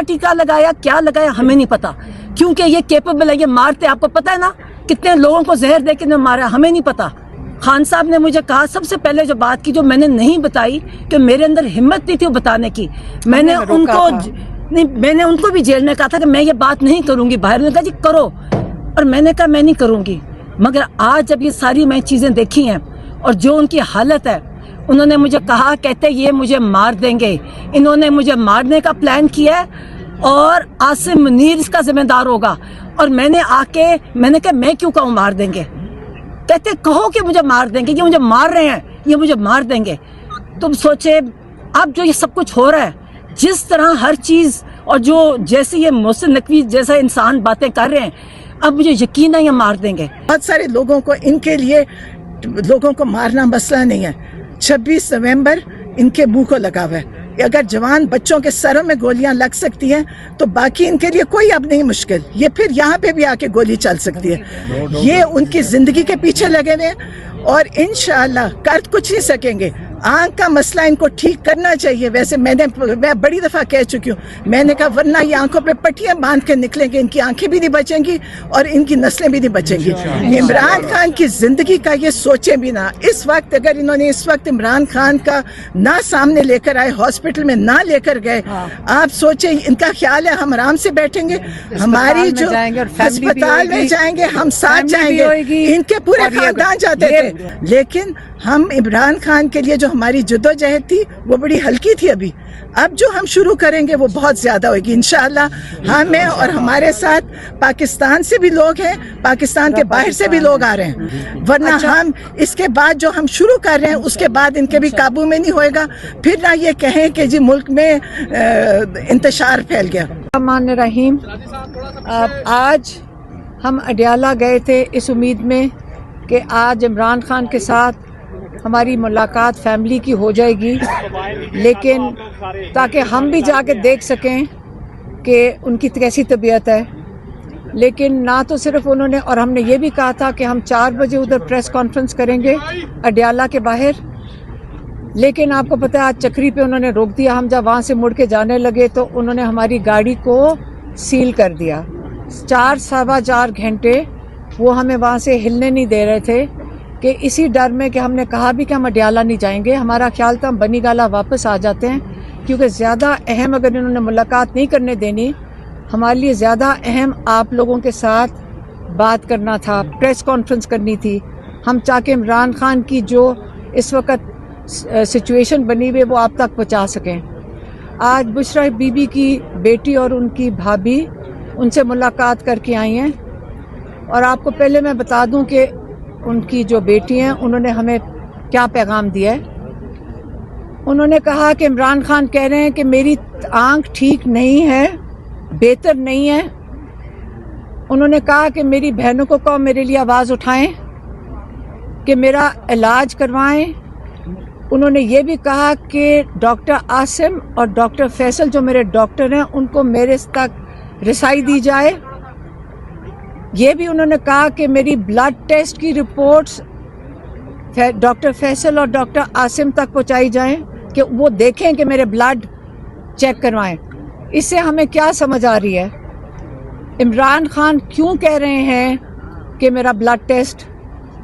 کا ٹیکا لگایا کیا لگایا ہمیں نہیں پتا, کیونکہ یہ کیپیبل ہے, یہ مارتے, آپ کو پتا ہے نا کتنے لوگوں کو زہر دے کے انہوں نے مارا, ہمیں نہیں پتا. خان صاحب نے مجھے کہا, سب سے پہلے جو بات کی جو میں نے نہیں بتائی کہ میرے اندر ہمت نہیں تھی وہ بتانے کی, میں نے ان کو بھی جیل میں کہا تھا کہ میں یہ بات نہیں کروں گی باہر. نے کہا جی کرو, اور میں نے کہا میں نہیں کروں گی. مگر آج جب یہ ساری میں چیزیں دیکھی ہیں اور جو ان کی حالت ہے, انہوں نے مجھے کہا, کہتے یہ مجھے مار دیں گے, انہوں نے مجھے مارنے کا پلان کیا ہے اور عاصم منیر اس کا ذمہ دار ہوگا. اور میں نے کہا میں کیوں کہوں مار دیں گے, کہتے کہو کہ مجھے مار دیں گے, یہ مجھے مار رہے ہیں, یہ مجھے مار دیں گے. تم سوچے اب جو یہ سب کچھ ہو رہا ہے, جس طرح ہر چیز, اور جو جیسے یہ محسن نقوی جیسا انسان باتیں کر رہے ہیں, اب مجھے یقین ہے یہ مار دیں گے. بہت سارے لوگوں کو ان کے لیے لوگوں کو مارنا مسئلہ نہیں ہے. 26 نومبر ان کے منہ کو لگا ہوا ہے. اگر جوان بچوں کے سروں میں گولیاں لگ سکتی ہیں تو باقی ان کے لیے کوئی اب نہیں مشکل. یہ پھر یہاں پہ بھی آ کے گولی چل سکتی ہے. یہ ان کی زندگی کے پیچھے لگے ہوئے ہیں اور انشاءاللہ کر کچھ نہیں سکیں گے. آنکھ کا مسئلہ ان کو ٹھیک کرنا چاہیے. ویسے میں بڑی دفعہ کہہ چکی ہوں, میں نے کہا ورنہ یہ آنکھوں پہ پٹیاں باندھ کے نکلیں گے, ان کی آنکھیں بھی نہیں بچیں گی اور ان کی نسلیں بھی نہیں بچیں گی. عمران خان کی زندگی کا یہ سوچیں بھی نہ. اس وقت اگر انہوں نے اس وقت عمران خان کا نہ سامنے لے کر آئے, ہاسپٹل میں نہ لے کر گئے, آپ سوچیں ان کا خیال ہے ہم آرام سے بیٹھیں گے, ہماری جو ہسپتال میں جائیں گے ہم ساتھ جائیں گے, ان کے پورے خاندان جاتے تھے. لیکن ہم عمران خان کے لیے جو ہماری جدوجہد تھی وہ بڑی ہلکی تھی. اب جو ہم شروع کریں گے وہ بہت زیادہ ہوگی انشاءاللہ. ہمیں اور ہمارے ساتھ پاکستان سے بھی لوگ ہیں, پاکستان کے باہر سے بھی لوگ آ رہے ہیں. ورنہ ہم اس کے بعد جو ہم شروع کر رہے ہیں اس کے بعد ان کے بھی قابو میں نہیں ہوئے گا. پھر نہ یہ کہیں کہ جی ملک میں انتشار پھیل گیا. الرحمن الرحیم. آج ہم اڈیالہ گئے تھے اس امید میں کہ آج عمران خان کے ساتھ ہماری ملاقات فیملی کی ہو جائے گی, لیکن تاکہ ہم بھی جا کے دیکھ سکیں کہ ان کی کیسی طبیعت ہے. لیکن نہ تو صرف انہوں نے, اور ہم نے یہ بھی کہا تھا کہ ہم 4 بجے ادھر پریس کانفرنس کریں گے اڈیالہ کے باہر, لیکن آپ کو پتہ ہے آج چکری پہ انہوں نے روک دیا. ہم جب وہاں سے مڑ کے جانے لگے تو انہوں نے ہماری گاڑی کو سیل کر دیا. 4-4.25 گھنٹے وہ ہمیں وہاں سے ہلنے نہیں دے رہے تھے, کہ اسی ڈر میں کہ ہم نے کہا بھی کہ ہم اڈیالہ نہیں جائیں گے. ہمارا خیال تھا ہم بنی گالہ واپس آ جاتے ہیں, کیونکہ زیادہ اہم اگر انہوں نے ملاقات نہیں کرنے دینی, ہمارے لیے زیادہ اہم آپ لوگوں کے ساتھ بات کرنا تھا, پریس کانفرنس کرنی تھی. ہم چاہے عمران خان کی جو اس وقت سچویشن بنی ہوئی وہ آپ تک پہنچا سکیں. آج بشرا بی بی کی بیٹی اور ان کی بھابھی ان سے ملاقات کر کے آئی ہیں, اور آپ کو پہلے میں بتا دوں کہ ان کی جو بیٹی ہیں انہوں نے ہمیں کیا پیغام دیا ہے. انہوں نے کہا کہ عمران خان کہہ رہے ہیں کہ میری آنکھ ٹھیک نہیں ہے, بہتر نہیں ہے. انہوں نے کہا کہ میری بہنوں کو کہو میرے لیے آواز اٹھائیں کہ میرا علاج کروائیں. انہوں نے یہ بھی کہا کہ ڈاکٹر عاصم اور ڈاکٹر فیصل جو میرے ڈاکٹر ہیں ان کو میرے تک رسائی دی جائے. یہ بھی انہوں نے کہا کہ میری بلڈ ٹیسٹ کی رپورٹس ڈاکٹر فیصل اور ڈاکٹر عاصم تک پہنچائی جائیں کہ وہ دیکھیں کہ میرے بلڈ چیک کروائیں. اس سے ہمیں کیا سمجھ آ رہی ہے, عمران خان کیوں کہہ رہے ہیں کہ میرا بلڈ ٹیسٹ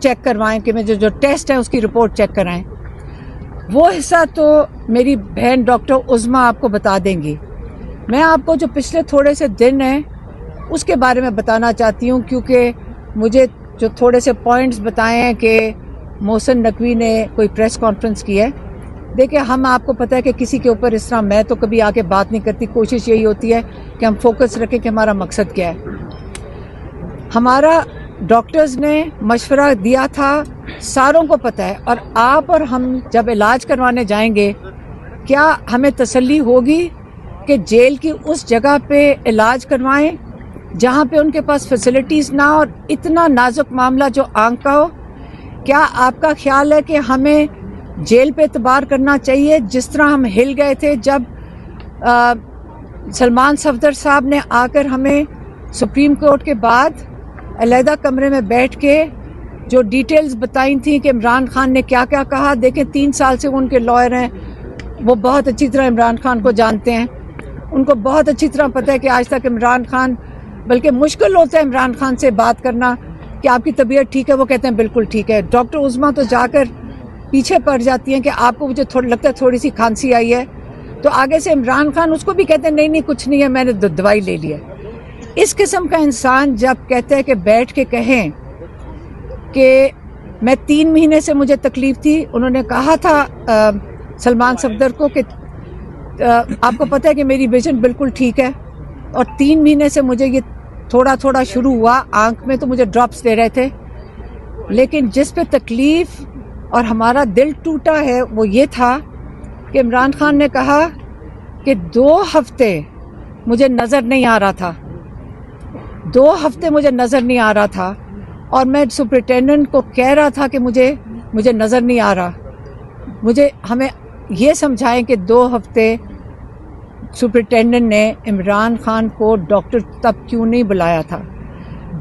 چیک کروائیں, کہ میرے جو ٹیسٹ ہے اس کی رپورٹ چیک کرائیں. وہ حصہ تو میری بہن ڈاکٹر عظمیٰ آپ کو بتا دیں گی. میں آپ کو جو پچھلے تھوڑے سے دن ہیں اس کے بارے میں بتانا چاہتی ہوں, کیونکہ مجھے جو تھوڑے سے پوائنٹس بتائے ہیں کہ محسن نقوی نے کوئی پریس کانفرنس کی ہے. دیکھیں ہم آپ کو پتہ ہے کہ کسی کے اوپر اس طرح میں تو کبھی آ کے بات نہیں کرتی. کوشش یہی ہوتی ہے کہ ہم فوکس رکھیں کہ ہمارا مقصد کیا ہے. ہمارا ڈاکٹرز نے مشورہ دیا تھا, ساروں کو پتہ ہے, اور آپ اور ہم جب علاج کروانے جائیں گے کیا ہمیں تسلی ہوگی کہ جیل کی اس جگہ پہ علاج کروائیں جہاں پہ ان کے پاس فیسلٹیز نہ ہو, اور اتنا نازک معاملہ جو آنکھ کا ہو. کیا آپ کا خیال ہے کہ ہمیں جیل پہ اعتبار کرنا چاہیے جس طرح ہم ہل گئے تھے جب سلمان صفدر صاحب نے آ کر ہمیں سپریم کورٹ کے بعد علیحدہ کمرے میں بیٹھ کے جو ڈیٹیلز بتائی تھیں کہ عمران خان نے کیا کیا کہا. دیکھیں 3 سال سے وہ ان کے لائر ہیں, وہ بہت اچھی طرح عمران خان کو جانتے ہیں. ان کو بہت اچھی طرح پتہ ہے کہ آج تک عمران خان، بلکہ مشکل ہوتا ہے عمران خان سے بات کرنا کہ آپ کی طبیعت ٹھیک ہے، وہ کہتے ہیں بالکل ٹھیک ہے. ڈاکٹر عظمیٰ تو جا کر پیچھے پڑ جاتی ہیں کہ آپ کو مجھے لگتا ہے تھوڑی سی کھانسی آئی ہے، تو آگے سے عمران خان اس کو بھی کہتے ہیں نہیں نہیں کچھ نہیں ہے، میں نے دوائی لے لی ہے. اس قسم کا انسان جب کہتا ہے کہ بیٹھ کے کہیں کہ میں 3 مہینے سے مجھے تکلیف تھی، انہوں نے کہا تھا سلمان صفدر کو کہ آپ کو پتہ ہے کہ میری ویژن بالکل ٹھیک ہے، اور 3 مہینے سے مجھے یہ تھوڑا تھوڑا شروع ہوا آنکھ میں، تو مجھے ڈراپس دے رہے تھے، لیکن جس پہ تکلیف اور ہمارا دل ٹوٹا ہے وہ یہ تھا کہ عمران خان نے کہا کہ 2 ہفتے مجھے نظر نہیں آ رہا تھا، 2 ہفتے مجھے نظر نہیں آ رہا تھا، اور میں سپرنٹینڈنٹ کو کہہ رہا تھا کہ مجھے نظر نہیں آ رہا. ہمیں یہ سمجھائیں کہ 2 ہفتے سپرنٹینڈنٹ نے عمران خان کو ڈاکٹر تب کیوں نہیں بلایا تھا.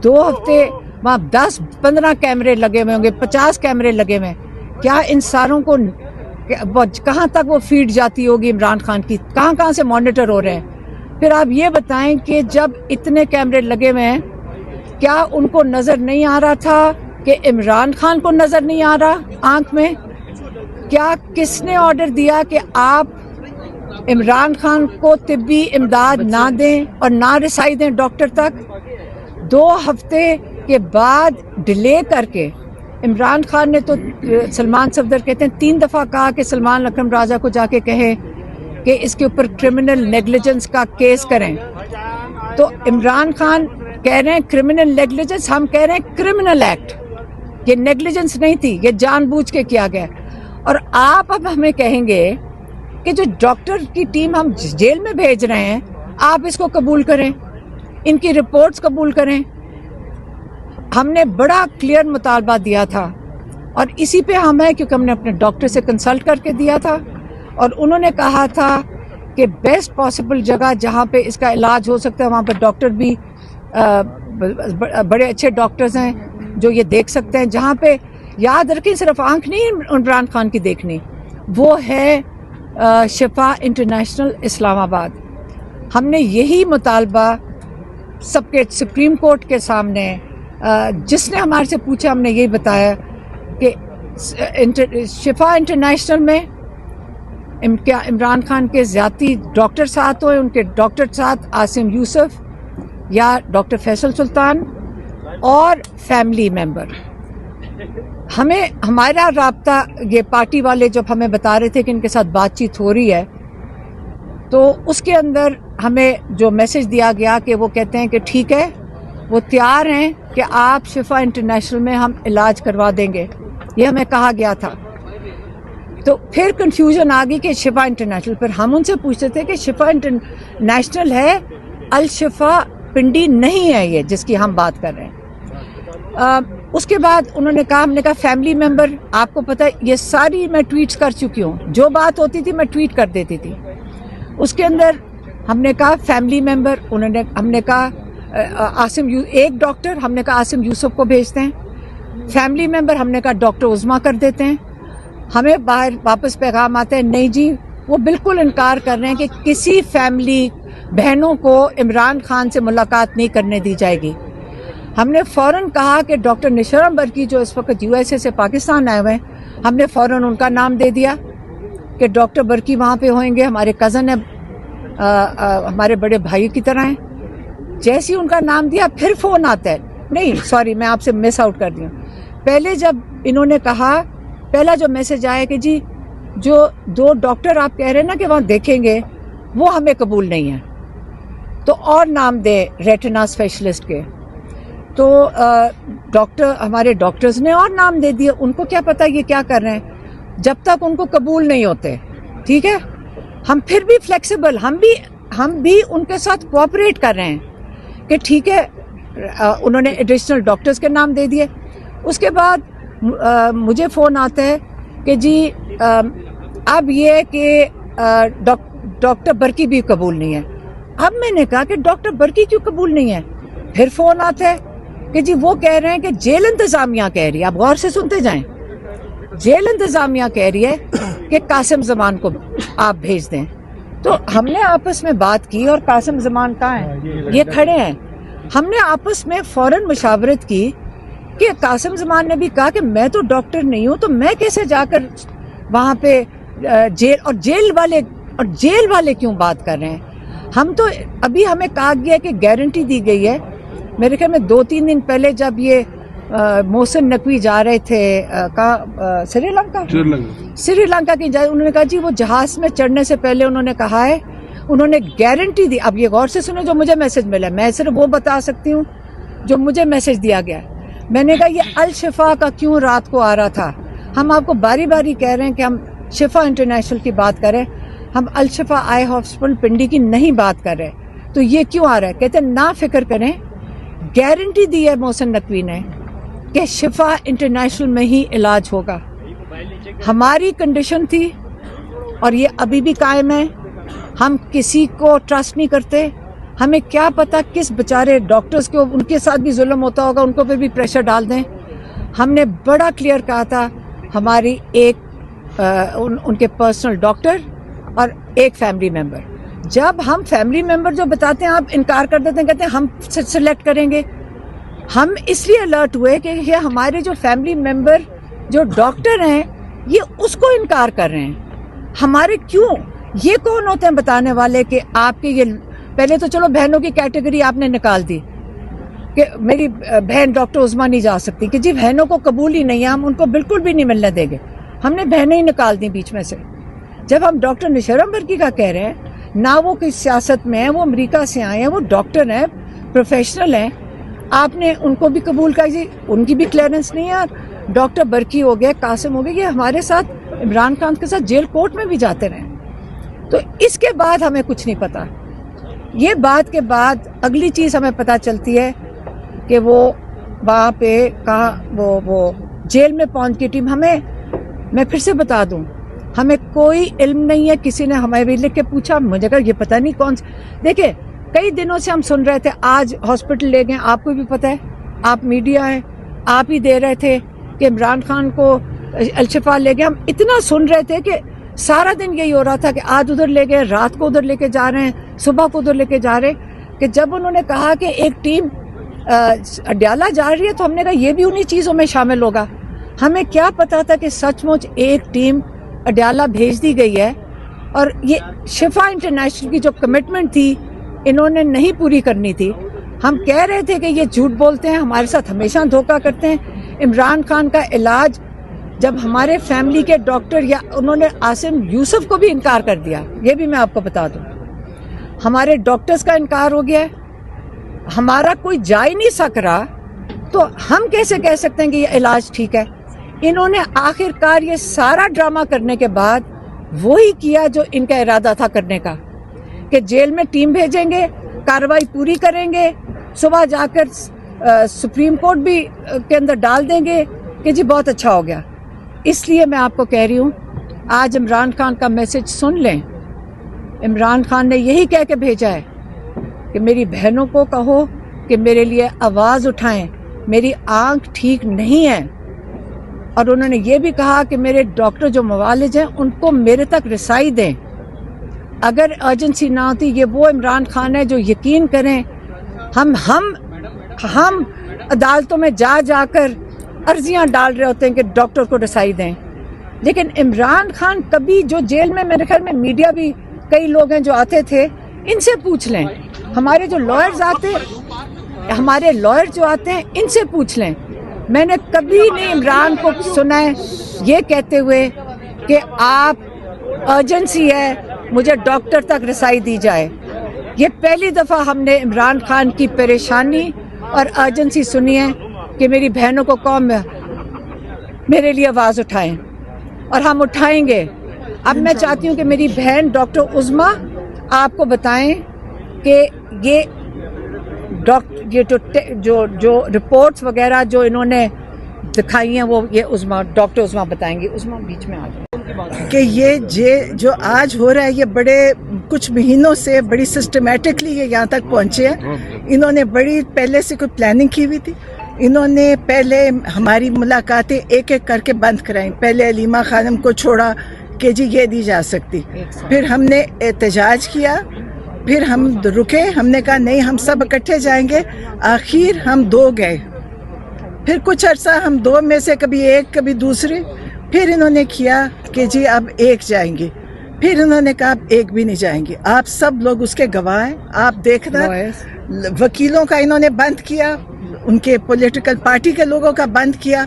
2 ہفتے وہاں 10-15 کیمرے لگے ہوئے ہوں گے، 50 کیمرے لگے ہوئے، کیا ان ساروں کو کہاں تک وہ فیڈ جاتی ہوگی عمران خان کی، کہاں سے مانیٹر ہو رہے ہیں. پھر آپ یہ بتائیں کہ جب اتنے کیمرے لگے ہوئے ہیں، کیا ان کو نظر نہیں آ رہا تھا کہ عمران خان کو نظر نہیں آ رہا آنکھ میں؟ کیا کس نے آرڈر دیا کہ آپ عمران خان کو طبی امداد نہ دیں اور نہ رسائی دیں ڈاکٹر تک؟ 2 ہفتے کے بعد ڈیلے کر کے عمران خان نے تو سلمان صفدر کہتے ہیں 3 دفعہ کہا کہ سلمان اکرم راجہ کو جا کے کہیں کہ اس کے اوپر کرمنل نیگلیجنس کا کیس کریں. تو عمران خان کہہ رہے ہیں کرمنل نیگلیجنس، ہم کہہ رہے ہیں کرمنل ایکٹ. یہ نیگلیجنس نہیں تھی، یہ جان بوجھ کے کیا گیا. اور آپ اب ہمیں کہیں گے کہ جو ڈاکٹر کی ٹیم ہم جیل میں بھیج رہے ہیں آپ اس کو قبول کریں، ان کی رپورٹس قبول کریں. ہم نے بڑا کلیئر مطالبہ دیا تھا، اور اسی پہ ہم ہیں کیونکہ ہم نے اپنے ڈاکٹر سے کنسلٹ کر کے دیا تھا، اور انہوں نے کہا تھا کہ بیسٹ پاسبل جگہ جہاں پہ اس کا علاج ہو سکتا ہے وہاں پہ ڈاکٹر بھی بڑے اچھے ڈاکٹرز ہیں جو یہ دیکھ سکتے ہیں. جہاں پہ یاد رکھیں صرف آنکھ نہیں عمران خان کی دیکھنی، وہ ہے شفا انٹرنیشنل اسلام آباد. ہم نے یہی مطالبہ سب کے سپریم کورٹ کے سامنے، جس نے ہمارے سے پوچھا ہم نے یہی بتایا کہ شفا انٹرنیشنل میں کیا عمران خان کے ذاتی ڈاکٹر ساتھ ہوئے، ان کے ڈاکٹر ساتھ عاصم یوسف یا ڈاکٹر فیصل سلطان اور فیملی ممبر. ہمیں ہمارا رابطہ یہ پارٹی والے جب ہمیں بتا رہے تھے کہ ان کے ساتھ بات چیت ہو رہی ہے، تو اس کے اندر ہمیں جو میسج دیا گیا کہ وہ کہتے ہیں کہ ٹھیک ہے، وہ تیار ہیں کہ آپ شفا انٹرنیشنل میں ہم علاج کروا دیں گے، یہ ہمیں کہا گیا تھا. تو پھر کنفیوژن آ گئی کہ شفا انٹرنیشنل. پھر ہم ان سے پوچھتے تھے کہ شفا انٹرنیشنل ہے، الشفا پنڈی نہیں ہے یہ جس کی ہم بات کر رہے ہیں. اس کے بعد انہوں نے کہا، ہم نے کہا فیملی ممبر، آپ کو پتہ ہے یہ ساری میں ٹویٹس کر چکی ہوں، جو بات ہوتی تھی میں ٹویٹ کر دیتی تھی. اس کے اندر ہم نے کہا فیملی ممبر، ہم نے کہا ایک ڈاکٹر، ہم نے کہا عاصم یوسف کو بھیجتے ہیں. فیملی ممبر ہم نے کہا ڈاکٹر عظمیٰ کر دیتے ہیں. ہمیں باہر واپس پیغام آتا ہے نہیں جی، وہ بالکل انکار کر رہے ہیں کہ کسی فیملی بہنوں کو عمران خان سے ملاقات نہیں کرنے دی جائے گی. ہم نے فوراً کہا کہ ڈاکٹر نشرم برکی جو اس وقت USA سے پاکستان آئے ہوئے ہیں، ہم نے فوراً ان کا نام دے دیا کہ ڈاکٹر برکی وہاں پہ ہوئیں گے، ہمارے کزن ہیں، ہمارے بڑے بھائی کی طرح ہیں. جیسے ہی ان کا نام دیا پھر فون آتا ہے، نہیں سوری میں آپ سے مس آؤٹ کر دیا. پہلے جب انہوں نے کہا، پہلا جو میسج آیا کہ جی جو 2 ڈاکٹر آپ کہہ رہے ہیں نا کہ وہاں دیکھیں گے وہ ہمیں قبول نہیں ہے، تو اور نام دے ریٹنا اسپیشلسٹ کے. تو ڈاکٹر ہمارے ڈاکٹرز نے اور نام دے دیے. ان کو کیا پتہ یہ کیا کر رہے ہیں جب تک ان کو قبول نہیں ہوتے. ٹھیک ہے، ہم پھر بھی فلیکسیبل، ہم بھی ان کے ساتھ کوآپریٹ کر رہے ہیں کہ ٹھیک ہے. انہوں نے ایڈیشنل ڈاکٹرز کے نام دے دیے. اس کے بعد مجھے فون آتا ہے کہ جی اب یہ کہ ڈاکٹر برکی بھی قبول نہیں ہے. اب میں نے کہا کہ ڈاکٹر برکی کیوں قبول نہیں ہے؟ پھر فون آتا ہے کہ جی وہ کہہ رہے ہیں کہ جیل انتظامیہ کہہ رہی ہے، آپ غور سے سنتے جائیں، جیل انتظامیہ کہہ رہی ہے کہ قاسم زمان کو آپ بھیج دیں. تو ہم نے آپس میں بات کی اور قاسم زمان کہاں ہیں؟ یہ کھڑے ہیں. ہم نے آپس میں فوراً مشاورت کی کہ قاسم زمان نے بھی کہا کہ میں تو ڈاکٹر نہیں ہوں، تو میں کیسے جا کر وہاں پہ جیل والے کیوں بات کر رہے ہیں؟ ہم تو ابھی ہمیں کہا گیا کہ گارنٹی دی گئی ہے. میرے خیال میں 2-3 دن پہلے جب یہ محسن نقوی جا رہے تھے سری لنکا کی جائے، انہوں نے کہا جی وہ جہاز میں چڑھنے سے پہلے انہوں نے کہا ہے، انہوں نے گارنٹی دی. اب یہ غور سے سنیں جو مجھے میسج ملا، میں صرف وہ بتا سکتی ہوں جو مجھے میسج دیا گیا. میں نے کہا یہ الشفا کا کیوں رات کو آ رہا تھا؟ ہم آپ کو باری باری کہہ رہے ہیں کہ ہم شفا انٹرنیشنل کی بات کریں، ہم الشفا آئی ہاسپٹل پنڈی کی نہیں بات کر رہے. تو یہ کیوں آ رہا ہے؟ کہتے ہیں نا فکر کریں، گارنٹی دی ہے محسن نقوی نے کہ شفا انٹرنیشنل میں ہی علاج ہوگا. ہماری کنڈیشن تھی اور یہ ابھی بھی قائم ہے. ہم کسی کو ٹرسٹ نہیں کرتے. ہمیں کیا پتا کس بیچارے ڈاکٹرز کو ان کے ساتھ بھی ظلم ہوتا ہوگا، ان کو پہ بھی پریشر ڈال دیں. ہم نے بڑا کلیئر کہا تھا، ہماری ایک ان کے پرسنل ڈاکٹر اور ایک فیملی ممبر. جب ہم فیملی ممبر جو بتاتے ہیں آپ انکار کر دیتے ہیں، کہتے ہیں ہم سلیکٹ کریں گے. ہم اس لیے الرٹ ہوئے کہ یہ ہمارے جو فیملی ممبر جو ڈاکٹر ہیں یہ اس کو انکار کر رہے ہیں. ہمارے کیوں؟ یہ کون ہوتے ہیں بتانے والے کہ آپ کے یہ پہلے تو چلو بہنوں کی کیٹیگری آپ نے نکال دی کہ میری بہن ڈاکٹر عظمیٰ نہیں جا سکتی، کہ جی بہنوں کو قبول ہی نہیں ہے، ہم ان کو بالکل بھی نہیں ملنے دیں گے. ہم نے بہنیں ہی نکال دیں بیچ میں سے. جب ہم ڈاکٹر نشرم برکی کا کہہ رہے ہیں، نہ وہ کوئی سیاست میں ہیں، وہ امریکہ سے آئے ہیں، وہ ڈاکٹر ہیں، پروفیشنل ہیں، آپ نے ان کو بھی قبول کر دی، ان کی بھی کلیئرنس نہیں ہے. ڈاکٹر برکی ہو گئے، قاسم ہو گئے، یہ ہمارے ساتھ عمران خان کے ساتھ جیل کورٹ میں بھی جاتے رہے. تو اس کے بعد ہمیں کچھ نہیں پتا. یہ بات کے بعد اگلی چیز ہمیں پتہ چلتی ہے کہ وہ وہاں پہ کہاں وہ جیل میں پہنچ کی ٹیم. میں پھر سے بتا دوں، ہمیں کوئی علم نہیں ہے. کسی نے ہمیں بھی لکھ کے پوچھا، مجھے کہا یہ پتہ نہیں کون سے. دیکھیں کئی دنوں سے ہم سن رہے تھے، آج ہاسپٹل لے گئے، آپ کو بھی پتہ ہے، آپ میڈیا ہیں، آپ ہی دے رہے تھے کہ عمران خان کو الشفا لے گئے. ہم اتنا سن رہے تھے کہ سارا دن یہی ہو رہا تھا کہ آج ادھر لے گئے، رات کو ادھر لے کے جا رہے ہیں، صبح کو ادھر لے کے جا رہے ہیں. کہ جب انہوں نے کہا کہ ایک ٹیم اڈیالہ جا رہی ہے تو ہم نے کہا یہ بھی انہی چیزوں میں شامل ہوگا. ہمیں کیا پتا تھا کہ سچ مچ ایک ٹیم اڈیالہ بھیج دی گئی ہے اور یہ شفا انٹرنیشنل کی جو کمٹمنٹ تھی انہوں نے نہیں پوری کرنی تھی. ہم کہہ رہے تھے کہ یہ جھوٹ بولتے ہیں، ہمارے ساتھ ہمیشہ دھوکہ کرتے ہیں. عمران خان کا علاج جب ہمارے فیملی کے ڈاکٹر یا انہوں نے عاصم یوسف کو بھی انکار کر دیا، یہ بھی میں آپ کو بتا دوں، ہمارے ڈاکٹرز کا انکار ہو گیا ہے، ہمارا کوئی جا ہی نہیں سک رہا، تو ہم کیسے کہہ سکتے ہیں کہ یہ علاج ٹھیک ہے؟ انہوں نے آخر کار یہ سارا ڈرامہ کرنے کے بعد وہی کیا جو ان کا ارادہ تھا کرنے کا، کہ جیل میں ٹیم بھیجیں گے، کارروائی پوری کریں گے، صبح جا کر سپریم کورٹ بھی کے اندر ڈال دیں گے کہ جی بہت اچھا ہو گیا. اس لیے میں آپ کو کہہ رہی ہوں، آج عمران خان کا میسج سن لیں. عمران خان نے یہی کہہ کے بھیجا ہے کہ میری بہنوں کو کہو کہ میرے لیے آواز اٹھائیں، میری آنکھ ٹھیک نہیں ہے. اور انہوں نے یہ بھی کہا کہ میرے ڈاکٹر جو معالج ہیں ان کو میرے تک رسائی دیں. اگر ایرجنسی نہ ہوتی، یہ وہ عمران خان ہے جو یقین کریں ہم عدالتوں میں جا کر عرضیاں ڈال رہے ہوتے ہیں کہ ڈاکٹر کو رسائی دیں. لیکن عمران خان کبھی جو جیل میں، میرے خیال میں میڈیا بھی کئی لوگ ہیں جو آتے تھے، ان سے پوچھ لیں، ہمارے جو لائرز آتے ہمارے لائر جو آتے ہیں ان سے پوچھ لیں. میں نے کبھی نہیں عمران کو سنا ہے یہ کہتے ہوئے کہ آپ ایرجنسی ہے، مجھے ڈاکٹر تک رسائی دی جائے. یہ پہلی دفعہ ہم نے عمران خان کی پریشانی اور ایرجنسی سنی ہے کہ میری بہنوں کو قوم میرے لیے آواز اٹھائیں، اور ہم اٹھائیں گے. اب میں چاہتی ہوں کہ میری بہن ڈاکٹر عظمیٰ آپ کو بتائیں کہ یہ جو رپورٹس وغیرہ جو انہوں نے دکھائی ہیں وہ یہ ڈاکٹر عظمیٰ بتائیں گی. عظمیٰ بیچ میں آ جائیں. کہ یہ جو آج ہو رہا ہے یہ بڑے کچھ مہینوں سے بڑی سسٹمیٹکلی یہ یہاں تک پہنچے ہیں. انہوں نے بڑی پہلے سے کوئی پلاننگ کی ہوئی تھی. انہوں نے پہلے ہماری ملاقاتیں ایک ایک کر کے بند کرائیں. پہلے علیمہ خانم کو چھوڑا کہ جی یہ نہیں جا سکتی. پھر ہم نے احتجاج کیا, پھر ہم رکے, ہم نے کہا نہیں ہم سب اکٹھے جائیں گے. آخر ہم 2 گئے, پھر کچھ عرصہ ہم 2 میں سے کبھی ایک کبھی دوسرے, پھر انہوں نے کیا کہ جی اب 1 جائیں گے, پھر انہوں نے کہا اب 1 بھی نہیں جائیں گے. آپ سب لوگ اس کے گواہ ہیں, آپ دیکھنا وکیلوں کا انہوں نے بند کیا, ان کے پولیٹیکل پارٹی کے لوگوں کا بند کیا.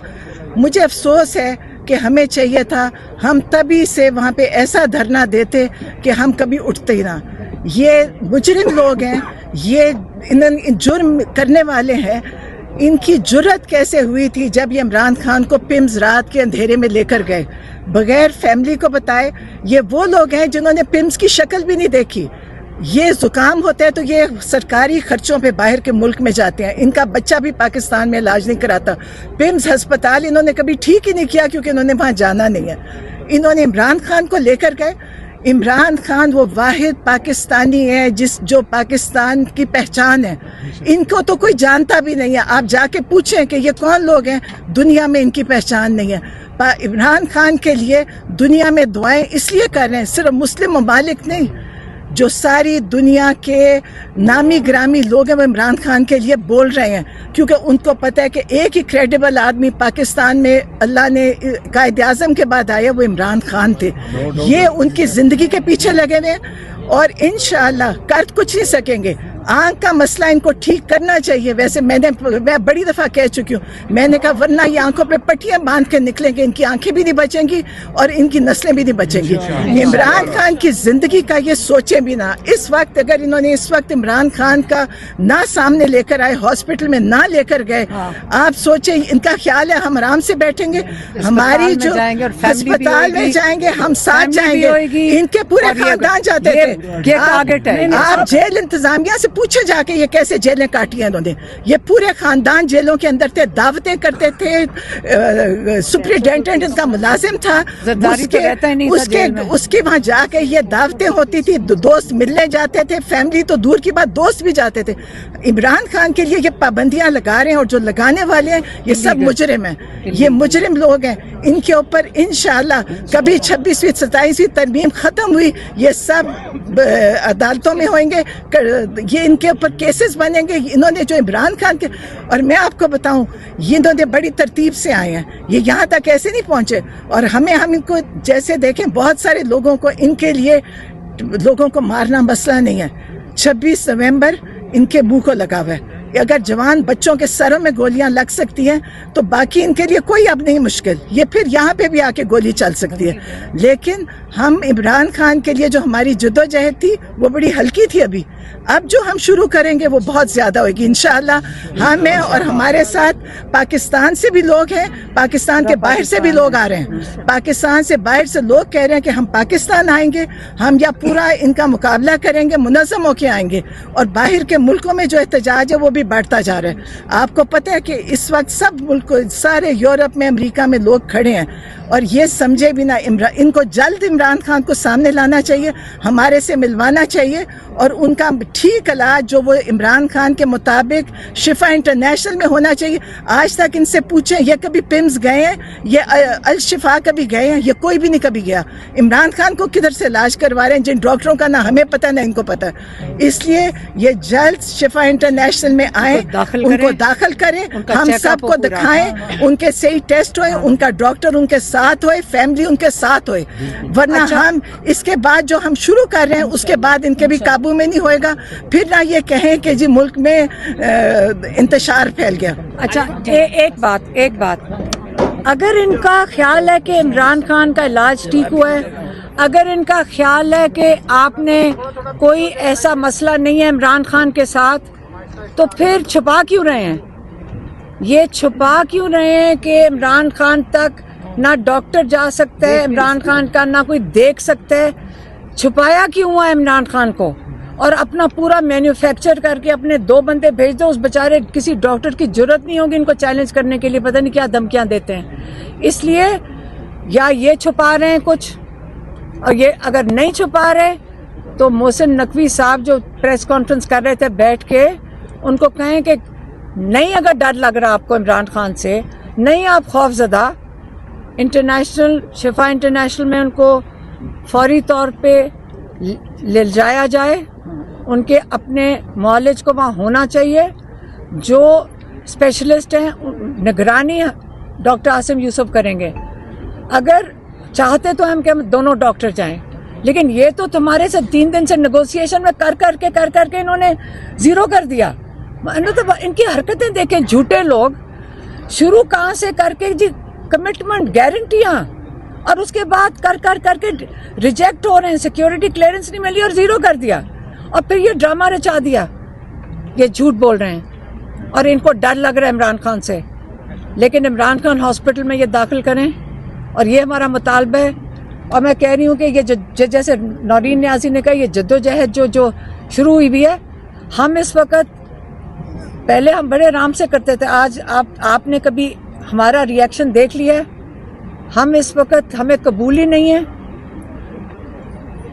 مجھے افسوس ہے کہ ہمیں چاہیے تھا ہم تبھی سے وہاں پہ ایسا دھرنا دیتے کہ ہم کبھی اٹھتے ہی نہ. یہ مجرم لوگ ہیں, یہ جرم کرنے والے ہیں. ان کی جرت کیسے ہوئی تھی جب یہ عمران خان کو پمز رات کے اندھیرے میں لے کر گئے بغیر فیملی کو بتائے. یہ وہ لوگ ہیں جنہوں نے پمز کی شکل بھی نہیں دیکھی. یہ زکام ہوتا ہے تو یہ سرکاری خرچوں پہ باہر کے ملک میں جاتے ہیں. ان کا بچہ بھی پاکستان میں علاج نہیں کراتا. پمز ہسپتال انہوں نے کبھی ٹھیک ہی نہیں کیا کیونکہ انہوں نے وہاں جانا نہیں ہے. انہوں نے عمران خان کو لے کر گئے. عمران خان وہ واحد پاکستانی ہے جو پاکستان کی پہچان ہے. ان کو تو کوئی جانتا بھی نہیں ہے. آپ جا کے پوچھیں کہ یہ کون لوگ ہیں, دنیا میں ان کی پہچان نہیں ہے. عمران خان کے لیے دنیا میں دعائیں اس لیے کر رہے ہیں, صرف مسلم ممالک نہیں, جو ساری دنیا کے نامی گرامی لوگ ہیں وہ عمران خان کے لیے بول رہے ہیں, کیونکہ ان کو پتہ ہے کہ ایک ہی کریڈیبل آدمی پاکستان میں اللہ نے قائد اعظم کے بعد آیا, وہ عمران خان تھے. یہ ان کی زندگی کے پیچھے لگے ہوئے ہیں اور انشاءاللہ کر کچھ نہیں سکیں گے. آنکھ کا مسئلہ ان کو ٹھیک کرنا چاہیے. ویسے میں بڑی دفعہ کہہ چکی ہوں, میں نے کہا ورنہ یہ آنکھوں پہ پٹیاں باندھ کے نکلیں گے, ان کی آنکھیں بھی نہیں بچیں گی اور ان کی نسلیں بھی نہیں بچیں گی. عمران خان کی زندگی کا یہ سوچیں بھی نہ. اس وقت اگر انہوں نے اس وقت عمران خان کا نہ سامنے لے کر آئے, ہاسپٹل میں نہ لے کر گئے, آپ سوچیں ان کا خیال ہے ہم آرام سے بیٹھیں گے. ہماری جو ہسپتال میں جائیں گے, ہم ساتھ جائیں گے. ان کے پورے خاندان جاتے تھے. آپ جیل انتظامیہ سے پوچھے جا کے یہ کیسے جیلیں کاٹی ہیں انہوں نے. یہ پورے خاندان جیلوں کے اندر تھے, دعوتیں کرتے تھے. سپرنٹینڈنٹ ان کا ملازم تھا, اس کے وہاں جا کے یہ دعوتیں ہوتی تھی, دوست ملنے جاتے تھے, فیملی تو دور کی بات دوست بھی جاتے تھے. عمران خان کے لیے یہ پابندیاں لگا رہے ہیں, اور جو لگانے والے ہیں یہ سب مجرم ہیں. یہ مجرم لوگ ہیں. ان کے اوپر انشاءاللہ کبھی 26ویں 27ویں ترمیم ختم ہوئی, یہ سب عدالتوں میں ہوئیں گے, یہ ان کے اوپر کیسز بنیں گے. انہوں نے جو عمران خان کے, اور میں آپ کو بتاؤں یہ انہوں نے بڑی ترتیب سے آئے ہیں, یہ یہاں تک ایسے نہیں پہنچے. اور ہم ان کو جیسے دیکھیں, بہت سارے لوگوں کو ان کے لیے لوگوں کو مارنا مسئلہ نہیں ہے. 26 نومبر ان کے منہ کو لگا ہوا ہے. اگر جوان بچوں کے سروں میں گولیاں لگ سکتی ہیں تو باقی ان کے لیے کوئی اب نہیں مشکل. یہ پھر یہاں پہ بھی آ کے گولی چل سکتی ہے. لیکن ہم عمران خان کے لیے جو ہماری جدوجہد تھی وہ بڑی ہلکی تھی. اب جو ہم شروع کریں گے وہ بہت زیادہ ہوگی انشاءاللہ. ہمیں اور ہمارے ساتھ پاکستان سے بھی لوگ ہیں, پاکستان کے باہر سے بھی لوگ آ رہے ہیں. پاکستان سے باہر سے لوگ کہہ رہے ہیں کہ ہم پاکستان آئیں گے, ہم یا پورا ان کا مقابلہ کریں گے, منظم ہو کے آئیں گے. اور باہر کے ملکوں میں جو احتجاج ہے وہ بھی بڑھتا جا رہا ہے. آپ کو پتہ ہے کہ اس وقت سب ملک, سارے یورپ میں, امریکہ میں لوگ کھڑے ہیں اور یہ سمجھے بھی نہ. ان کو جلد عمران خان کو سامنے لانا چاہیے, ہمارے سے ملوانا چاہیے, اور ان کا ٹھیک علاج جو وہ عمران خان کے مطابق شفا انٹرنیشنل میں ہونا چاہیے. آج تک ان سے پوچھیں یہ کبھی پمز گئے ہیں, یہ الشفا کبھی گئے ہیں, یہ کوئی بھی نہیں کبھی گیا. عمران خان کو کدھر سے علاج کروا رہے ہیں جن ڈاکٹروں کا نہ ہمیں پتہ نہ ان کو پتہ. اس لیے یہ جلد شفا انٹرنیشنل میں آئیں, ان کو داخل کریں, ہم سب کو دکھائیں, ان کے صحیح ٹیسٹ ہوئے, ان کا ڈاکٹر ان کے ساتھ ہوئے, فیملی ان کے ساتھ ہوئے. ورنہ ہم اس کے بعد جو ہم شروع کر رہے ہیں اس کے بعد ان کے بھی قابو میں نہیں ہوئے گا. پھر نہ یہ کہیں کہ جی ملک میں انتشار پھیل گیا. اچھا ایک بات, اگر ان کا خیال ہے کہ عمران خان کا علاج ٹھیک ہوا ہے, اگر ان کا خیال ہے کہ آپ نے کوئی ایسا مسئلہ نہیں ہے عمران خان کے ساتھ, تو پھر چھپا کیوں رہے ہیں؟ یہ چھپا کیوں رہے ہیں کہ عمران خان تک نہ ڈاکٹر جا سکتا ہے, عمران خان کا نہ کوئی دیکھ سکتا ہے؟ چھپایا کیوں ہوا ہے عمران خان کو؟ اور اپنا پورا مینوفیکچر کر کے اپنے 2 بندے بھیج دو. اس بیچارے کسی ڈاکٹر کی ضرورت نہیں ہوگی ان کو چیلنج کرنے کے لیے, پتہ نہیں کیا دھمکیاں دیتے ہیں. اس لیے یا یہ چھپا رہے ہیں کچھ, اور یہ اگر نہیں چھپا رہے تو محسن نقوی صاحب جو پریس کانفرنس کر رہے تھے بیٹھ کے, ان کو کہیں کہ نہیں اگر ڈر لگ رہا آپ کو عمران خان سے, نہیں آپ خوف زدہ, انٹرنیشنل شفا انٹرنیشنل میں ان کو فوری طور پہ لے جایا جائے. ان کے اپنے معالج کو وہاں ہونا چاہیے جو اسپیشلسٹ ہیں. نگرانی ڈاکٹر عاصم یوسف کریں گے. اگر چاہتے تو ہم کہ ہم دونوں ڈاکٹر جائیں, لیکن یہ تو تمہارے سے 3 دن سے نیگوسیشن میں کر کے انہوں نے زیرو کر دیا. ان کی حرکتیں دیکھیں, جھوٹے لوگ شروع کہاں سے کر کے جی کمٹمنٹ گارنٹیاں, اور اس کے بعد کر کے ریجیکٹ ہو رہے ہیں, سیکیورٹی کلیئرنس نہیں ملی اور زیرو کر دیا, اور پھر یہ ڈرامہ رچا دیا. یہ جھوٹ بول رہے ہیں اور ان کو ڈر لگ رہا ہے عمران خان سے. لیکن عمران خان ہاسپٹل میں یہ داخل کریں, اور یہ ہمارا مطالبہ ہے. اور میں کہہ رہی ہوں کہ یہ جیسے نورین نیازی نے کہا, یہ جدوجہد جو شروع ہوئی بھی ہے, ہم اس وقت, پہلے ہم بڑے آرام سے کرتے تھے, آج آپ نے کبھی ہمارا ریئیکشن دیکھ لیا ہے. ہم اس وقت, ہمیں قبول ہی نہیں ہے.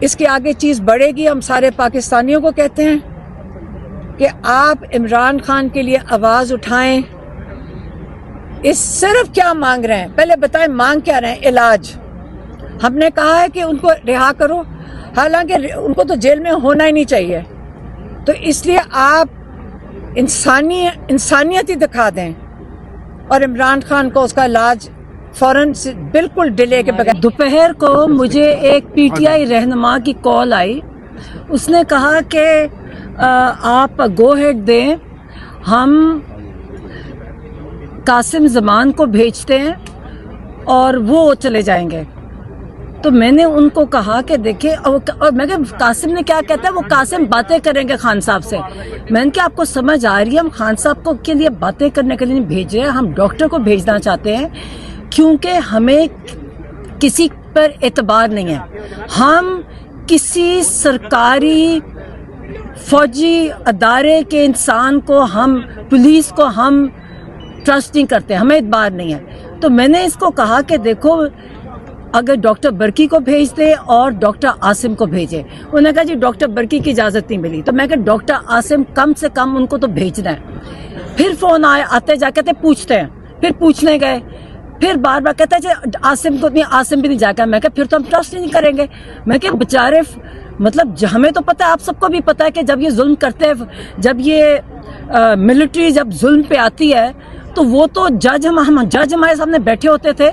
اس کے آگے چیز بڑھے گی. ہم سارے پاکستانیوں کو کہتے ہیں کہ آپ عمران خان کے لیے آواز اٹھائیں. اس صرف کیا مانگ رہے ہیں پہلے بتائیں, مانگ کیا رہے ہیں؟ علاج. ہم نے کہا ہے کہ ان کو رہا کرو, حالانکہ ان کو تو جیل میں ہونا ہی نہیں چاہیے. تو اس لیے آپ انسانیت ہی دکھا دیں, اور عمران خان کو اس کا علاج فوراً بالکل ڈیلے کے بغیر. دوپہر کو مجھے ایک پی ٹی آئی رہنما کی کال آئی. اس نے کہا کہ آپ گو ہیڈ دیں, ہم قاسم زمان کو بھیجتے ہیں اور وہ چلے جائیں گے. تو میں نے ان کو کہا کہ دیکھیں, اور میں کہ قاسم نے کیا کہتا ہے, وہ قاسم باتیں کریں گے خان صاحب سے. میں نے کہا آپ کو سمجھ آ رہی ہے, ہم خان صاحب کو کے لیے باتیں کرنے کے لیے نہیں بھیج رہے ہیں, ہم ڈاکٹر کو بھیجنا چاہتے ہیں, کیونکہ ہمیں کسی پر اعتبار نہیں ہے. ہم کسی سرکاری فوجی ادارے کے انسان کو, ہم پولیس کو ہم ٹرسٹ نہیں کرتے, ہمیں اعتبار نہیں ہے. تو میں نے اس کو کہا کہ دیکھو, اگر ڈاکٹر برکی کو بھیج دے اور ڈاکٹر عاصم کو بھیجے. انہوں نے کہا جی ڈاکٹر برکی کی اجازت نہیں ملی. تو میں کہ ڈاکٹر عاصم کم سے کم ان کو تو بھیجنا ہے. پھر فون آتے جا کہتے پوچھتے ہیں, پھر پوچھنے گئے, پھر بار بار کہتا ہے جی عاصم کو نہیں, عاصم بھی نہیں جا کر. میں کہ پھر تو ہم ٹرسٹ نہیں کریں گے. میں کہ بیچارے, مطلب ہمیں تو پتہ ہے, آپ سب کو بھی پتہ ہے کہ جب یہ ظلم کرتے ہیں, جب یہ ملٹری جب ظلم پہ آتی ہے, تو وہ تو جج ہمارے سامنے بیٹھے ہوتے تھے,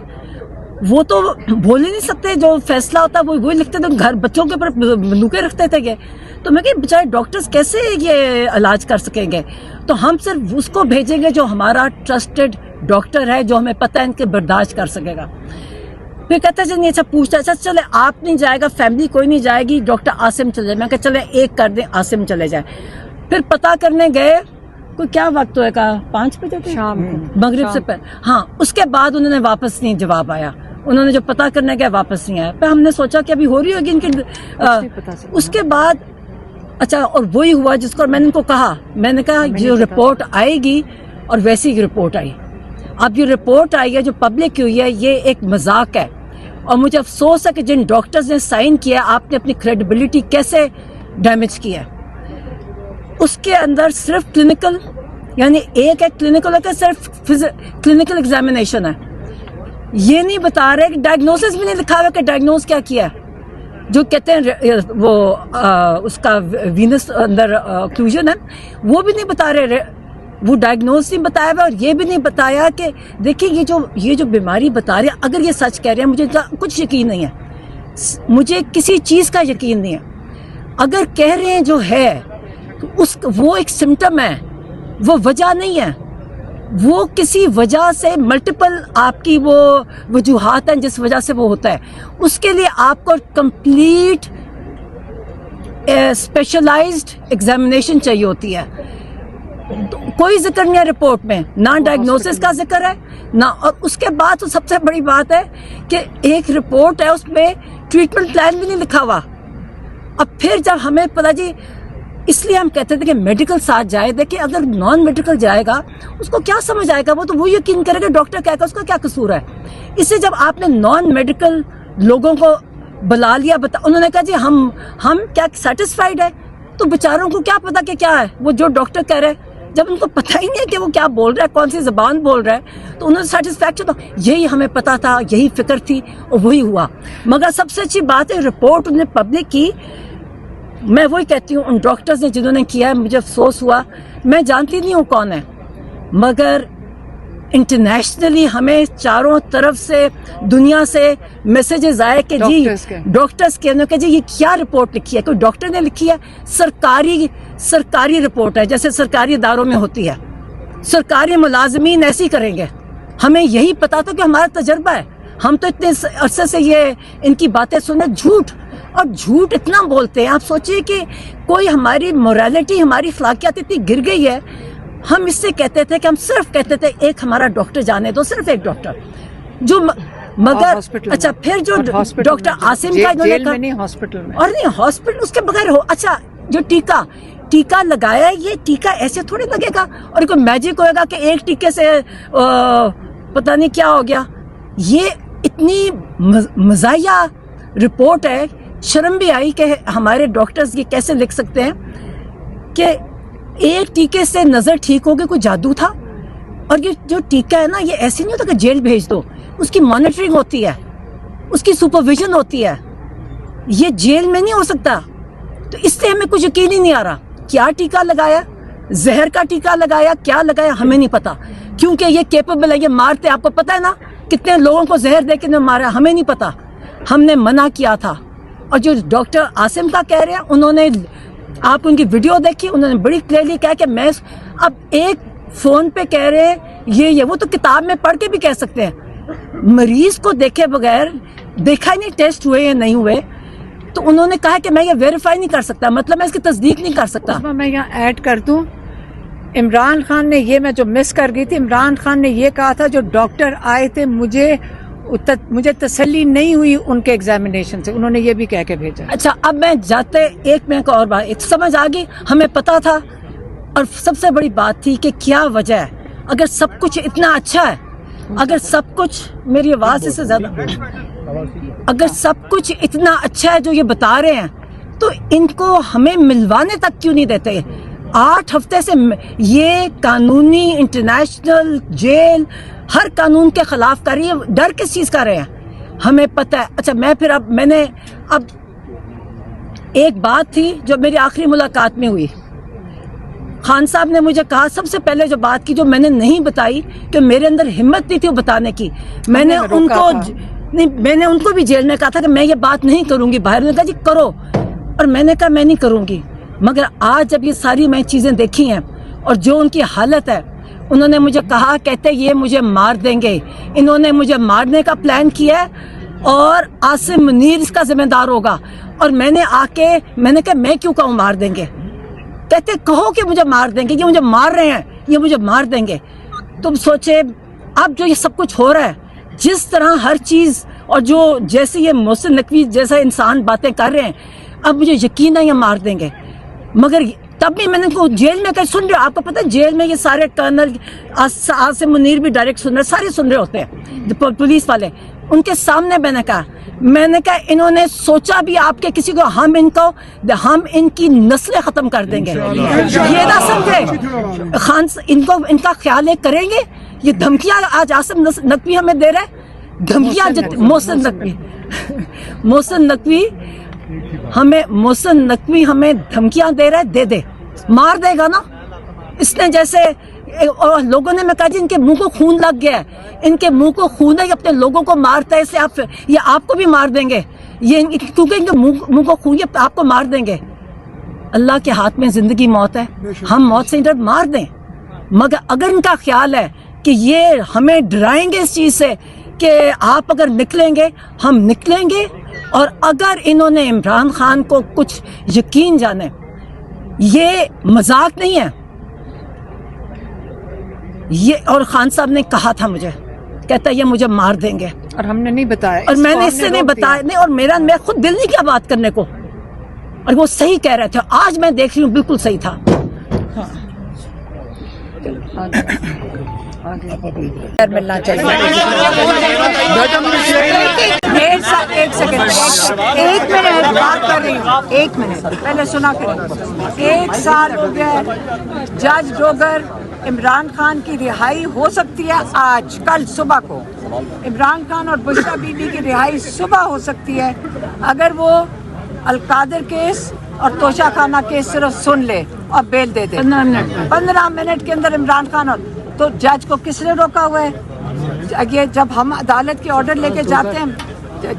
وہ تو بول ہی نہیں سکتے. جو فیصلہ ہوتا ہے وہی لکھتے تھے, گھر بچوں کے اوپر بندوقیں رکھتے تھے یہ. تو میں کہ بیچارے ڈاکٹرز کیسے یہ علاج کر سکیں گے. تو ہم صرف اس کو بھیجیں گے جو ہمارا ٹرسٹڈ ڈاکٹر ہے, جو ہمیں پتہ ہے ان کے برداشت کر سکے گا. پھر کہتا ہے نہیں, اچھا پوچھتا ہے, اچھا چلے آپ نہیں جائے گا, فیملی کوئی نہیں جائے گی, ڈاکٹر عاصم چلے جائے. میں کہ چلے ایک کر دیں, عاصم چلے جائے. پھر پتہ کرنے گئے, کوئی کیا وقت ہوئے گا, 5 بجے تھے شام مغرب سے پہلے. ہاں, اس کے بعد انہوں نے واپس نہیں جواب آیا. انہوں نے جو پتہ کرنے گیا واپس نہیں آیا. پھر ہم نے سوچا کہ ابھی ہو رہی ہوگی ان کی. اس کے بعد اچھا, اور وہی ہوا جس کو میں نے ان کو کہا, میں نے کہا جو رپورٹ آئے گی, اور ویسی ہی رپورٹ آئی. اب یہ رپورٹ آئی ہے جو پبلک کی ہوئی ہے, یہ ایک مذاق ہے. اور مجھے افسوس ہے کہ جن ڈاکٹرز نے سائن کیا, آپ نے اپنی کریڈیبلٹی کیسے ڈیمیج کی ہے. اس کے اندر صرف کلینکل, یعنی ایک ہے کلینکل, ہے صرف کلینکل ایگزامینیشن ہے. یہ نہیں بتا رہے کہ ڈائگنوسس بھی نہیں لکھا ہوا کہ ڈائگنوز کیا کیا ہے. جو کہتے ہیں وہ اس کا وینس اندر اوکلوژن ہے, وہ بھی نہیں بتا رہے, وہ ڈائگنوز نہیں بتایا ہوا. اور یہ بھی نہیں بتایا کہ دیکھیں یہ جو بیماری بتا رہے ہیں, اگر یہ سچ کہہ رہے ہیں, مجھے کچھ یقین نہیں ہے, مجھے کسی چیز کا یقین نہیں ہے. اگر کہہ رہے ہیں جو ہے وہ ایک سمٹم ہے, وہ وجہ نہیں ہے. وہ کسی وجہ سے ملٹیپل آپ کی وہ وجوہات ہیں جس وجہ سے وہ ہوتا ہے. اس کے لیے آپ کو کمپلیٹ اسپیشلائزڈ ایگزامینیشن چاہیے ہوتی ہے. کوئی ذکر نہیں ہے رپورٹ میں, نہ ڈائگنوسس کا ذکر ہے نہ. اور اس کے بعد تو سب سے بڑی بات ہے کہ ایک رپورٹ ہے, اس میں ٹریٹمنٹ پلان بھی نہیں لکھا ہوا. اب پھر جب ہمیں پتا جی, اس لیے ہم کہتے تھے کہ میڈیکل ساتھ جائے. دیکھیں اگر نان میڈیکل جائے گا اس کو کیا سمجھ آئے گا, وہ تو وہ یقین کرے گا ڈاکٹر کہے گا, اس کا کیا قصور ہے. اس سے جب آپ نے نان میڈیکل لوگوں کو بلا لیا, انہوں نے کہا جی ہم کیا سیٹسفائیڈ ہے, تو بیچاروں کو کیا پتا کہ کیا ہے. وہ جو ڈاکٹر کہہ رہے جب ان کو پتہ ہی نہیں ہے کہ وہ کیا بول رہا ہے, کون سی زبان بول رہا ہے, تو انہوں نے سیٹسفیکشن تو یہی ہمیں پتا تھا, یہی فکر تھی اور وہی ہوا. مگر سب سے اچھی بات ہے رپورٹ انہوں نے پبلک کی. میں وہی کہتی ہوں ان ڈاکٹرز نے جنہوں نے کیا ہے, مجھے افسوس ہوا, میں جانتی نہیں ہوں کون ہے, مگر انٹرنیشنلی ہمیں چاروں طرف سے دنیا سے میسیجز آئے کہ جی ڈاکٹرز کے کہ جی یہ کیا رپورٹ لکھی ہے, کوئی ڈاکٹر نے لکھی ہے, سرکاری رپورٹ ہے جیسے سرکاری اداروں میں ہوتی ہے, سرکاری ملازمین ایسی کریں گے. ہمیں یہی پتا تھا کہ ہمارا تجربہ ہے, ہم تو اتنے عرصے سے یہ ان کی باتیں سنے, جھوٹ اتنا بولتے ہیں. آپ سوچئے کہ کوئی ہماری موریلٹی, ہماری اخلاقیات اتنی گر گئی ہے. ہم اس سے کہتے تھے کہ ہم صرف کہتے تھے ایک ہمارا ڈاکٹر جانے دو, صرف ایک ڈاکٹر جو مگر اچھا پھر جو ڈاکٹر عاصم کا انہوں نے کہا اور نہیں ہاسپٹل اس کے بغیر ہو. اچھا جو ٹیکہ لگایا ہے, یہ ٹیکہ ایسے تھوڑی لگے گا اور کوئی میجک ہوئے گا کہ ایک ٹیکے سے پتہ نہیں کیا ہو گیا. یہ اتنی مزاحیہ رپورٹ ہے, شرم بھی آئی کہ ہمارے ڈاکٹرز یہ کیسے لکھ سکتے ہیں کہ ایک ٹیکے سے نظر ٹھیک ہوگی, کوئی جادو تھا. اور یہ جو ٹیکہ ہے نا, یہ ایسے نہیں ہوتا کہ جیل بھیج دو, اس کی مانیٹرنگ ہوتی ہے, اس کی سپرویژن ہوتی ہے, یہ جیل میں نہیں ہو سکتا. تو اس سے ہمیں کچھ یقین ہی نہیں آ رہا کیا ٹیکہ لگایا, زہر کا ٹیکہ لگایا, کیا لگایا ہمیں نہیں پتا, کیونکہ یہ کیپیبل ہے, یہ مارتے, آپ کو پتا ہے نا کتنے لوگوں کو زہر دے کے انہوں نے مارا, ہمیں نہیں پتا, ہم نے منع کیا تھا. اور جو ڈاکٹر عاصم کا کہہ رہے ہیں, انہوں نے آپ ان کی ویڈیو دیکھی, انہوں نے بڑی کلیئرلی کہا کہ میں اب ایک فون پہ کہہ رہے ہیں یہ وہ تو کتاب میں پڑھ کے بھی کہہ سکتے ہیں, مریض کو دیکھے بغیر, دیکھا ہی نہیں ٹیسٹ ہوئے یا نہیں ہوئے, تو انہوں نے کہا کہ میں یہ ویریفائی نہیں کر سکتا, مطلب میں اس کی تصدیق نہیں کر سکتا. میں یہاں ایڈ کر دوں, عمران خان نے یہ, میں جو مس کر گئی تھی, عمران خان نے یہ کہا تھا جو ڈاکٹر آئے تھے مجھے تسلی نہیں ہوئی ان کے ایگزامینیشن سے, انہوں نے یہ بھی کہہ کے بھیجا. اچھا اب میں جاتے ایک منٹ اور بات, ایک سمجھ آ گئی, ہمیں پتا تھا. اور سب سے بڑی بات تھی کہ کیا وجہ ہے, اگر سب کچھ اتنا اچھا ہے, اگر سب کچھ, میری آواز سے زیادہ, اگر سب کچھ اتنا اچھا ہے جو یہ بتا رہے ہیں, تو ان کو ہمیں ملوانے تک کیوں نہیں دیتے؟ 8 ہفتے سے یہ قانونی انٹرنیشنل جیل ہر قانون کے خلاف کر رہی ہے, ڈر کس چیز کا رہے ہیں ہمیں پتہ ہے. اچھا میں نے اب ایک بات تھی جو میری آخری ملاقات میں ہوئی, خان صاحب نے مجھے کہا, سب سے پہلے جو بات کی جو میں نے نہیں بتائی کہ میرے اندر ہمت نہیں تھی وہ بتانے کی, میں نے ان کو بھی جیل میں کہا تھا کہ میں یہ بات نہیں کروں گی باہر, نے کہا جی کرو, اور میں نے کہا میں نہیں کروں گی. مگر آج جب یہ ساری میں چیزیں دیکھی ہیں اور جو ان کی حالت ہے, انہوں نے مجھے کہا, کہتے یہ مجھے مار دیں گے, انہوں نے مجھے مارنے کا پلان کیا ہے اور عاصم منیر اس کا ذمہ دار ہوگا. اور میں نے کہا میں کیوں کہوں مار دیں گے, کہتے کہو کہ مجھے مار دیں گے, یہ مجھے مار رہے ہیں, یہ مجھے مار دیں گے. تم سوچے اب جو یہ سب کچھ ہو رہا ہے, جس طرح ہر چیز, اور جو جیسے یہ محسن نقوی جیسا انسان باتیں کر رہے ہیں, اب مجھے یقین ہے یہ مار دیں گے. مگر تب بھی میں نے کو جیل میں کہیں سن رہے, آپ کو پتہ ہے جیل میں یہ سارے کرنل عاصم منیر بھی ڈائریکٹ سن رہے, سارے سن رہے ہوتے ہیں پولیس والے, ان کے سامنے میں نے کہا انہوں نے سوچا بھی آپ کے کسی کو, ہم ان کی نسلیں ختم کر دیں گے, یہ نہ سمجھے خان, ان کا خیال ہے کریں گے. یہ دھمکیاں آج عاصم نقوی ہمیں دے رہے ہیں, دھمکیاں محسن نقوی ہمیں دھمکیاں دے رہا ہے, دے مار دے گا نا. اس نے جیسے اور لوگوں نے میں کہا جی ان کے منہ کو خون لگ گیا ہے, ان کے منہ کو خون ہے, اپنے لوگوں کو مارتا ہے, اس سے یہ آپ کو بھی مار دیں گے, یہ کیونکہ ان کے منہ کو خون, یہ آپ کو مار دیں گے. اللہ کے ہاتھ میں زندگی موت ہے, ہم موت سے ڈر مار دیں. مگر اگر ان کا خیال ہے کہ یہ ہمیں ڈرائیں گے اس چیز سے کہ آپ اگر نکلیں گے ہم نکلیں گے, اور اگر انہوں نے عمران خان کو کچھ یقین جانے, یہ مذاق نہیں ہے یہ. اور خان صاحب نے کہا تھا مجھے, کہتا یہ مجھے مار دیں گے, اور ہم نے نہیں بتایا, اور میں نے اس سے نہیں بتایا نہیں, اور میں خود دل نہیں کیا بات کرنے کو, اور وہ صحیح کہہ رہے تھے. آج میں دیکھ رہی ہوں بالکل صحیح تھا. ملنا چاہیے. ایک سیکنڈ، ایک منٹ بات کر رہی ہوں، ایک منٹ پہلے سنا کریں۔ 1 سال ہو گیا جج ڈوگر، عمران خان کی رہائی ہو سکتی ہے آج کل صبح کو، عمران خان اور بشرا بی بی کی رہائی صبح ہو سکتی ہے اگر وہ القادر کیس اور توشہ خانہ کیس صرف سن لے اور بیل دے دے 15 منٹ کے اندر عمران خان اور تو جج کو کس نے روکا ہوا ہے؟ یہ جب ہم عدالت کے آرڈر لے کے جاتے ہیں،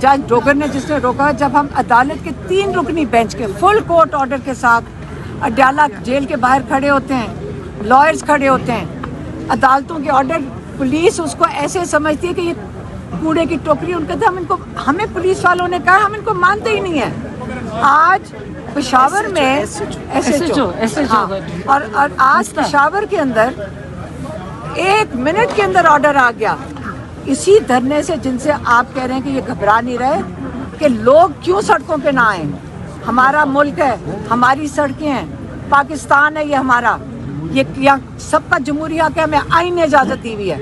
جج ڈوگر نے جس نے روکا ہے، جب ہم عدالت کے 3 رکنی بینچ کے فل کورٹ آرڈر کے ساتھ اڈیالہ جیل کے باہر کھڑے ہوتے ہیں، لائرز کھڑے ہوتے ہیں، عدالتوں کے آرڈر، پولیس اس کو ایسے سمجھتی ہے کہ یہ کوڑے کی ٹوکری، ان کہتے ہیں ہمیں پولیس والوں نے کہا ہم ان کو مانتے ہی نہیں ہیں۔ آج پشاور میں اور آج پشاور کے اندر 1 منٹ کے اندر آرڈر آ گیا اسی دھرنے سے، جن سے آپ کہہ رہے ہیں کہ یہ گھبرا نہیں رہے کہ لوگ کیوں سڑکوں پہ نہ آئیں۔ ہمارا ملک ہے، ہماری سڑکیں ہیں، پاکستان ہے یہ ہمارا، یہ سب کا جمہوری حق ہے، ہمیں آئین نے اجازت دی ہوئی ہے۔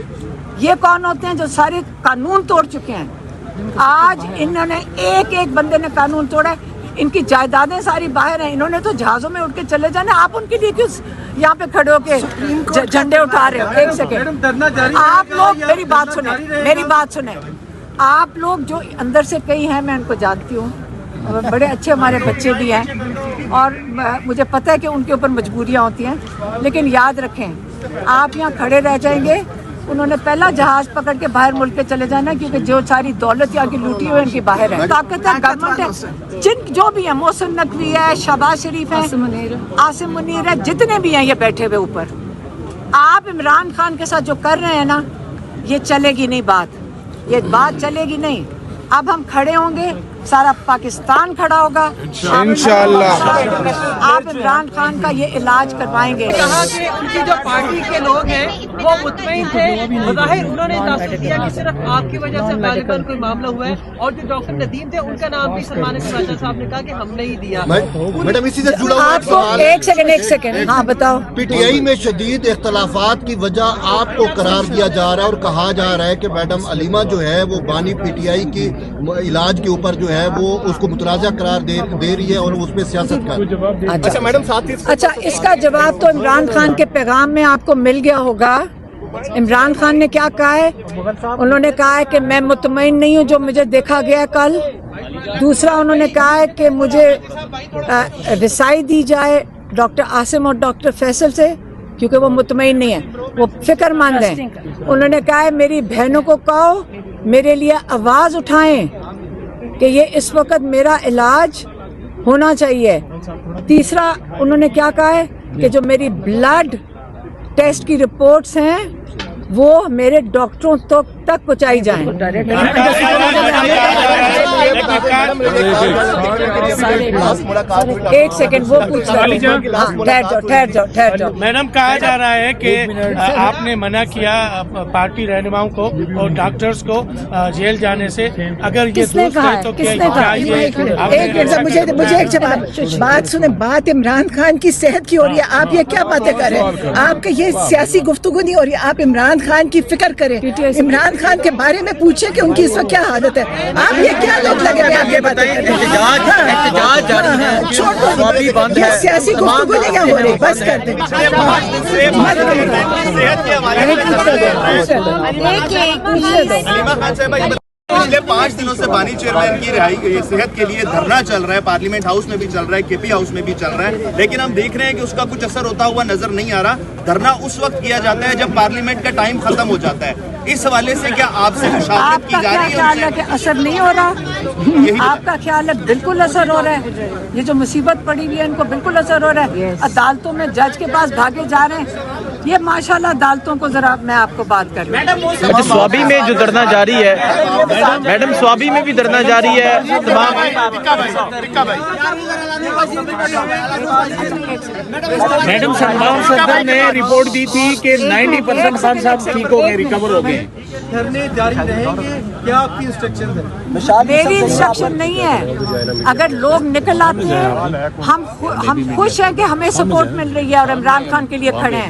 یہ کون ہوتے ہیں جو سارے قانون توڑ چکے ہیں؟ آج انہوں نے ایک بندے نے قانون توڑا ہے، ان کی جائیدادیں ساری باہر ہیں، انہوں نے تو جہازوں میں اٹھ کے چلے جانا، آپ ان کے لیے کیوں یہاں پہ کھڑے ہو کے جھنڈے اٹھا رہے ہو؟ ایک سیکنڈ، آپ لوگ میری بات سنیں، آپ لوگ جو اندر سے کئی ہیں، میں ان کو جانتی ہوں، بڑے اچھے ہمارے بچے بھی ہیں اور مجھے پتہ ہے کہ ان کے اوپر مجبوریاں ہوتی ہیں، لیکن یاد رکھیں آپ یہاں کھڑے رہ جائیں گے، انہوں نے پہلا جہاز پکڑ کے باہر ملک کے چلے جانا، کیونکہ جو ساری دولت یہاں کی لوٹی ہوئی ان کی باہر ہے، طاقت ہے، گورنمنٹ ہے، جن جو بھی ہیں، محسن نقوی ہے، شہباز شریف ہے، عاصم منیر ہے، جتنے بھی ہیں یہ بیٹھے ہوئے اوپر، آپ عمران خان کے ساتھ جو کر رہے ہیں نا، یہ چلے گی نہیں بات، یہ بات چلے گی نہیں۔ اب ہم کھڑے ہوں گے، سارا پاکستان کھڑا ہوگا انشاءاللہ، آپ عمران خان کا یہ علاج کروائیں گے۔ کہا کہ ان کی جو پارٹی کے لوگ ہیں وہ مطمئن تھے، بظاہر انہوں نے تاثر دیا کہ صرف آپ کی وجہ سے غالباً کوئی معاملہ ہوا ہے، اور جو ڈاکٹر ندیم تھے ان کا نام بھی سلمان خواجہ صاحب نے کہا کہ ہم نے ہی دیا۔ میڈم اسی سے جڑا ہوا آپ کو ایک سیکنڈ، ہاں بتاؤ۔ پی ٹی آئی میں شدید اختلافات کی وجہ آپ کو قرار دیا جا رہا ہے اور کہا جا رہا ہے کہ میڈم علیمہ جو ہے وہ بانی پی ٹی آئی کی علاج کے اوپر جو ہے وہ اس کو متنازع قرار دے رہی ہے اور اس پہ سیاست کر۔ اچھا میڈم ساتھ اچھا، اس کا جواب تو عمران خان کے پیغام میں آپ کو مل گیا ہوگا۔ عمران خان نے کیا کہا ہے؟ انہوں نے کہا ہے کہ میں مطمئن نہیں ہوں جو مجھے دیکھا گیا کل۔ دوسرا انہوں نے کہا ہے کہ مجھے رسائی دی جائے ڈاکٹر عاصم اور ڈاکٹر فیصل سے، کیونکہ وہ مطمئن نہیں ہیں، وہ فکر مند ہیں۔ انہوں نے کہا ہے میری بہنوں کو کہو میرے لیے آواز اٹھائیں کہ یہ اس وقت میرا علاج ہونا چاہیے۔ تیسرا انہوں نے کیا کہا ہے کہ جو میری بلڈ ٹیسٹ کی رپورٹس ہیں وہ میرے ڈاکٹروں تک پہنچائی جائیں۔ ایک سیکنڈ، وہ پوچھ رہا ہے، ٹھہر جاؤ۔ میڈم کہا جا رہا ہے کہ آپ نے منع کیا پارٹی رہنماؤں کو اور ڈاکٹرز کو جیل جانے سے، اگر یہ کس نے کہا ہے؟ کس نے کہا؟ ایک منٹ، مجھے ایک جواب، بات سنیں، بات عمران خان کی صحت کی ہو رہی ہے، آپ یہ کیا باتیں کر رہے ہیں؟ آپ کا یہ سیاسی گفتگو نہیں ہو رہی، آپ عمران خان کی فکر کریں، عمران خان کے بارے میں پوچھیں کہ ان کی اس وقت کیا حالت ہے۔ آپ یہ کیا لوگ لگے ہوئے آپ یہ باتیں کر رہے ہیں؟ چھوڑو، یہ سیاسی گفتگو نہیں ہو رہی، بس کر دیں۔ پچھلے 5 دنوں سے بانی چیئرمین کی رہائی صحت کے لیے دھرنا چل رہا ہے، پارلیمنٹ ہاؤس میں بھی چل رہا ہے، کے پی ہاؤس میں بھی چل رہا ہے، لیکن ہم دیکھ رہے ہیں کہ اس کا کچھ اثر ہوتا ہوا نظر نہیں آ رہا۔ دھرنا اس وقت کیا جاتا ہے جب پارلیمنٹ کا ٹائم ختم ہو جاتا ہے۔ اس حوالے سے کیا آپ سے مشاورت کی جا رہی ہے؟ آپ کا کیا خیال ہے کہ اثر نہیں ہو رہا؟ آپ کا خیال ہے بالکل اثر ہو رہا ہے؟ یہ جو مصیبت پڑی ہوئی ہے ان کو بالکل اثر ہو رہا ہے؟ عدالتوں میں جج کے پاس بھاگے جا رہے ہیں، یہ ماشاءاللہ عدالتوں کو ذرا میں آپ کو بات کر رہی ہوں۔ سوابی میں جو دھرنا جاری ہے، میڈم سوابی میں بھی دھرنا جاری ہے، میڈم سلمان صدر نے رپورٹ دی تھی کہ 90% خان صاحب ٹھیک ہو گئے، ریکور ہو گئے۔ دھرنے جاری رہیں گے، کیا آپ کی انسٹرکشن ہے؟ میری انسٹرکشن نہیں ہے، اگر لوگ نکل آتے ہیں ہم خوش ہیں کہ ہمیں سپورٹ مل رہی ہے اور عمران خان کے لیے کھڑے ہیں،